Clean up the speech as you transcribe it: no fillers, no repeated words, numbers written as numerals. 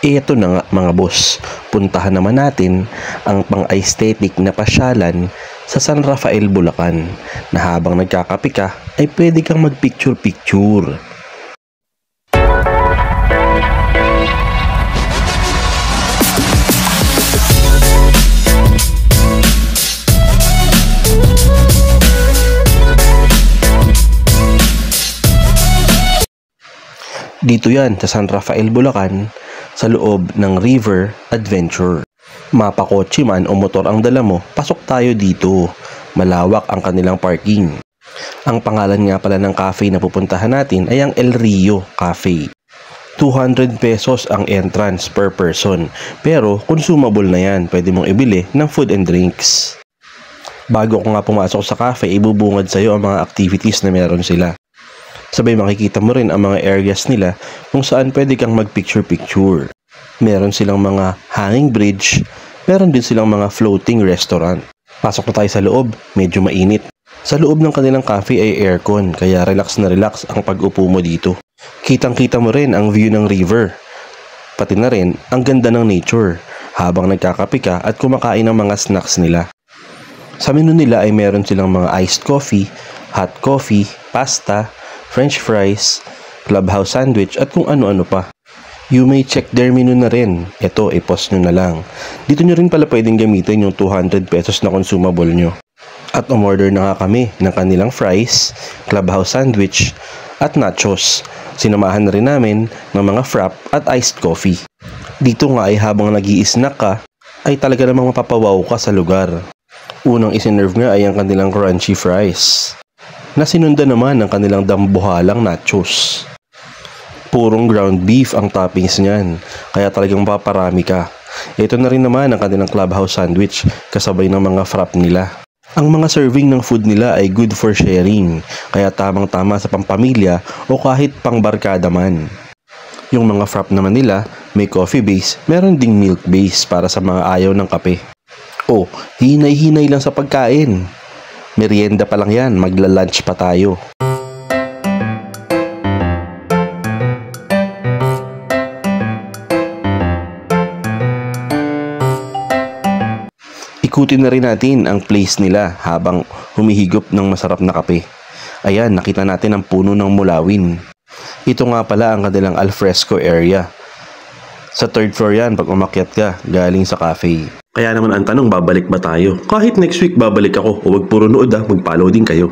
Eto na nga mga boss, puntahan naman natin ang pang-aesthetic na pasyalan sa San Rafael, Bulacan na habang nagkakape ka ay pwede kang mag-picture-picture. Dito yan sa San Rafael, Bulacan, sa loob ng River Adventure. Mapakotse man o motor ang dala mo, pasok tayo dito. Malawak ang kanilang parking. Ang pangalan nga pala ng cafe na pupuntahan natin ay ang El Rio Cafe. 200 pesos ang entrance per person. Pero consumable na yan, pwede mong ibili ng food and drinks. Bago ko nga pumasok sa cafe, ibubungad sa'yo ang mga activities na meron sila. Sabay makikita mo rin ang mga areas nila kung saan pwede kang mag-picture-picture. Meron silang mga hanging bridge, meron din silang mga floating restaurant. Pasok na tayo sa loob, medyo mainit. Sa loob ng kanilang cafe ay aircon, kaya relax na relax ang pag-upo mo dito. Kitang-kita mo rin ang view ng river. Pati na rin ang ganda ng nature habang nagkakape ka at kumakain ng mga snacks nila. Sa menu nila ay meron silang mga iced coffee, hot coffee, pasta, French fries, clubhouse sandwich at kung ano-ano pa. You may check their menu na rin. Ito, i-post nyo na lang. Dito nyo rin pala pwedeng gamitin yung 200 pesos na consumable nyo. At umorder na nga kami ng kanilang fries, clubhouse sandwich at nachos. Sinamahan na rin namin ng mga frap at iced coffee. Dito nga ay habang nag-i-snack ka, ay talaga namang mapapawaw ka sa lugar. Unang isinerve nga ay ang kanilang crunchy fries, na sinundan naman ng kanilang dambuhalang nachos. Purong ground beef ang toppings niyan, kaya talagang paparami ka. Ito na rin naman ang kanilang clubhouse sandwich, kasabay ng mga frap nila. Ang mga serving ng food nila ay good for sharing, kaya tamang-tama sa pampamilya o kahit pangbarkada man. Yung mga frap naman nila, may coffee base, meron ding milk base para sa mga ayaw ng kape. Oh, hinay-hinay lang sa pagkain. Merienda pa lang yan, magla-lunch pa tayo. Ikutin na rin natin ang place nila habang humihigop ng masarap na kape. Ayan, nakita natin ang puno ng mulawin. Ito nga pala ang kanilang alfresco area. Sa third floor yan pag umakyat ka galing sa cafe. Kaya naman ang tanong, babalik ba tayo? Kahit next week babalik ako, huwag puro nood, magpalaw din kayo.